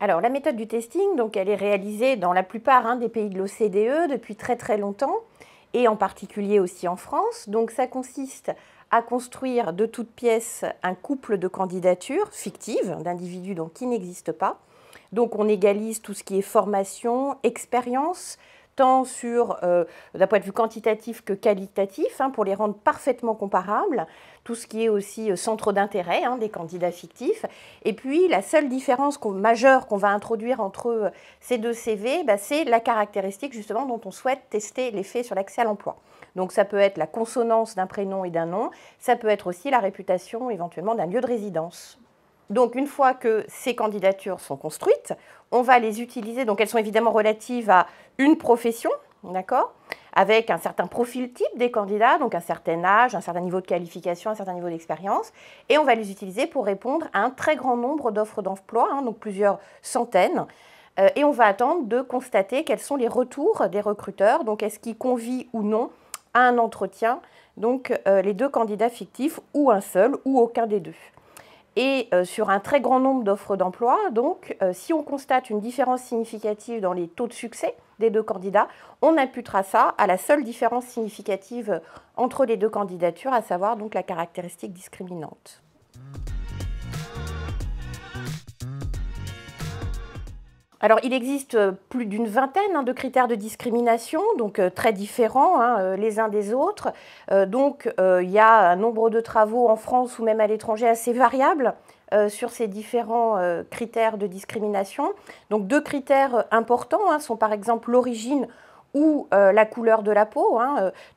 Alors, la méthode du testing, donc, elle est réalisée dans la plupart des pays de l'OCDE depuis très très longtemps, et en particulier aussi en France. Donc, ça consiste à construire de toutes pièces un couple de candidatures fictives d'individus donc, qui n'existent pas. Donc, on égalise tout ce qui est formation, expérience, tant d'un point de vue quantitatif que qualitatif, pour les rendre parfaitement comparables, tout ce qui est aussi centre d'intérêt des candidats fictifs. Et puis, la seule différence majeure qu'on va introduire entre ces deux CV, c'est la caractéristique justement dont on souhaite tester l'effet sur l'accès à l'emploi. Donc, ça peut être la consonance d'un prénom et d'un nom, ça peut être aussi la réputation éventuellement d'un lieu de résidence. Donc, une fois que ces candidatures sont construites, on va les utiliser. Donc, elles sont évidemment relatives à une profession, d'accord, avec un certain profil type des candidats, donc un certain âge, un certain niveau de qualification, un certain niveau d'expérience. Et on va les utiliser pour répondre à un très grand nombre d'offres d'emploi, donc plusieurs centaines. Et on va attendre de constater quels sont les retours des recruteurs. Donc, est-ce qu'ils convient ou non à un entretien, donc les deux candidats fictifs, ou un seul, ou aucun des deux. Et sur un très grand nombre d'offres d'emploi, donc si on constate une différence significative dans les taux de succès des deux candidats, on imputera ça à la seule différence significative entre les deux candidatures, à savoir donc la caractéristique discriminante. Alors, il existe plus d'une vingtaine de critères de discrimination, donc très différents les uns des autres. Il y a un nombre de travaux en France ou même à l'étranger assez variable sur ces différents critères de discrimination. Donc, deux critères importants sont par exemple l'origine ou la couleur de la peau.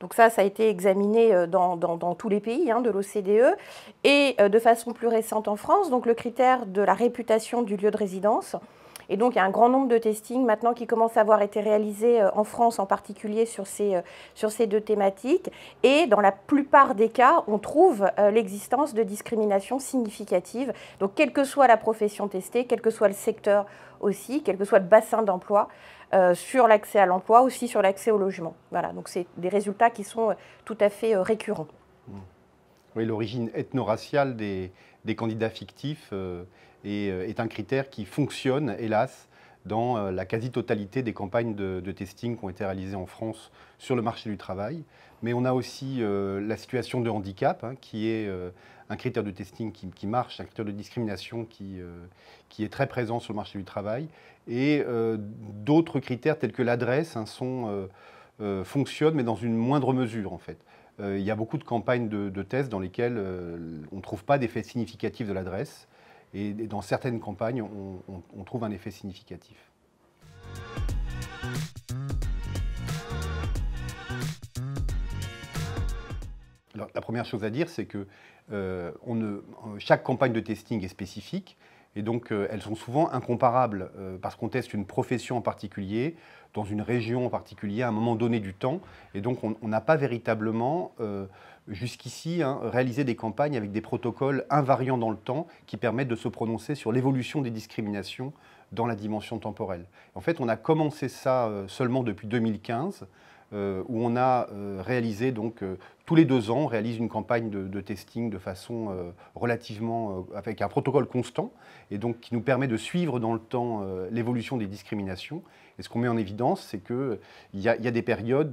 Donc ça a été examiné dans tous les pays de l'OCDE. Et de façon plus récente en France, donc le critère de la réputation du lieu de résidence. Et donc, il y a un grand nombre de testings maintenant qui commencent à avoir été réalisés en France, en particulier sur ces deux thématiques. Et dans la plupart des cas, on trouve l'existence de discrimination significative. Donc, quelle que soit la profession testée, quel que soit le secteur aussi, quel que soit le bassin d'emploi, sur l'accès à l'emploi, aussi sur l'accès au logement. Voilà, donc c'est des résultats qui sont tout à fait récurrents. Oui, l'origine ethno-raciale des candidats fictifs est un critère qui fonctionne, hélas, dans la quasi-totalité des campagnes de testing qui ont été réalisées en France sur le marché du travail. Mais on a aussi la situation de handicap, qui est un critère de testing qui marche, un critère de discrimination qui est très présent sur le marché du travail. Et d'autres critères tels que l'adresse fonctionnent, mais dans une moindre mesure, en fait. Il y a beaucoup de campagnes de tests dans lesquelles on ne trouve pas d'effet significatif de l'adresse. Et dans certaines campagnes, on trouve un effet significatif. Alors, la première chose à dire, c'est que chaque campagne de testing est spécifique. Et donc, elles sont souvent incomparables parce qu'on teste une profession en particulier, dans une région en particulier, à un moment donné du temps. Et donc, on n'a pas véritablement, jusqu'ici, réalisé des campagnes avec des protocoles invariants dans le temps qui permettent de se prononcer sur l'évolution des discriminations dans la dimension temporelle. En fait, on a commencé ça seulement depuis 2015, où on a réalisé, donc, tous les 2 ans, on réalise une campagne de testing de façon relativement, avec un protocole constant, et donc qui nous permet de suivre dans le temps l'évolution des discriminations. Et ce qu'on met en évidence, c'est qu'il y a des périodes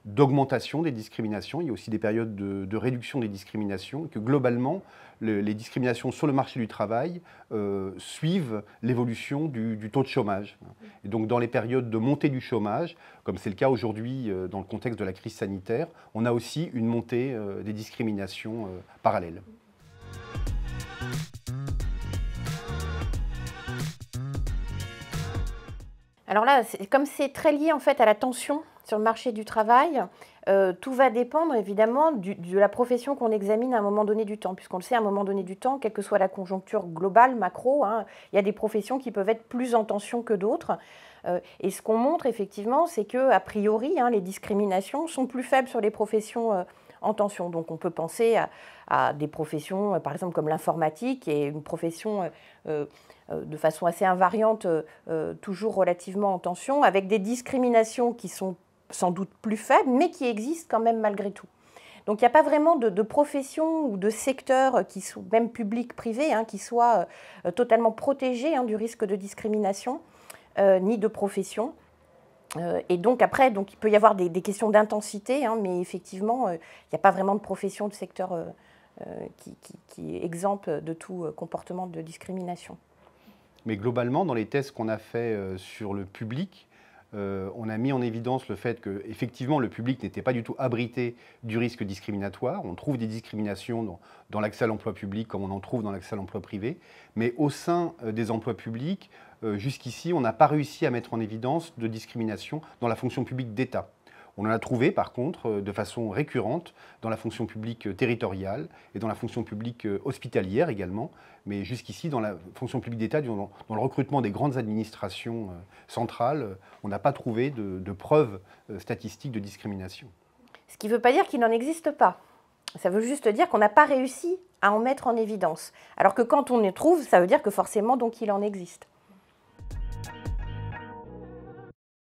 d'augmentation des discriminations, il y a aussi des périodes de réduction des discriminations, et que globalement, les discriminations sur le marché du travail suivent l'évolution du taux de chômage. Et donc dans les périodes de montée du chômage, comme c'est le cas aujourd'hui dans le contexte de la crise sanitaire, on a aussi une montée des discriminations parallèles. Alors là, comme c'est très lié en fait à la tension sur le marché du travail, tout va dépendre évidemment de la profession qu'on examine à un moment donné du temps, puisqu'on le sait, à un moment donné du temps, quelle que soit la conjoncture globale, macro, il y a des professions qui peuvent être plus en tension que d'autres. Et ce qu'on montre effectivement, c'est qu'a priori, les discriminations sont plus faibles sur les professions en tension. Donc on peut penser à des professions, par exemple comme l'informatique, qui est une profession de façon assez invariante, toujours relativement en tension, avec des discriminations qui sont sans doute plus faibles, mais qui existent quand même malgré tout. Donc il n'y a pas vraiment de profession ou de secteur, même public, privé, hein, qui soit totalement protégé hein, du risque de discrimination, ni de profession. Et donc après, il peut y avoir des questions d'intensité, hein, mais effectivement, il n'y a pas vraiment de profession, de secteur qui est exempt de tout comportement de discrimination. Mais globalement, dans les tests qu'on a fait sur le public, on a mis en évidence le fait que, effectivement, le public n'était pas du tout abrité du risque discriminatoire. On trouve des discriminations dans l'accès à l'emploi public comme on en trouve dans l'accès à l'emploi privé. Mais au sein des emplois publics, jusqu'ici, on n'a pas réussi à mettre en évidence de discrimination dans la fonction publique d'État. On en a trouvé, par contre, de façon récurrente dans la fonction publique territoriale et dans la fonction publique hospitalière également. Mais jusqu'ici, dans la fonction publique d'État, dans le recrutement des grandes administrations centrales, on n'a pas trouvé de preuves statistiques de discrimination. Ce qui ne veut pas dire qu'il n'en existe pas. Ça veut juste dire qu'on n'a pas réussi à en mettre en évidence. Alors que quand on les trouve, ça veut dire que forcément, donc, il en existe.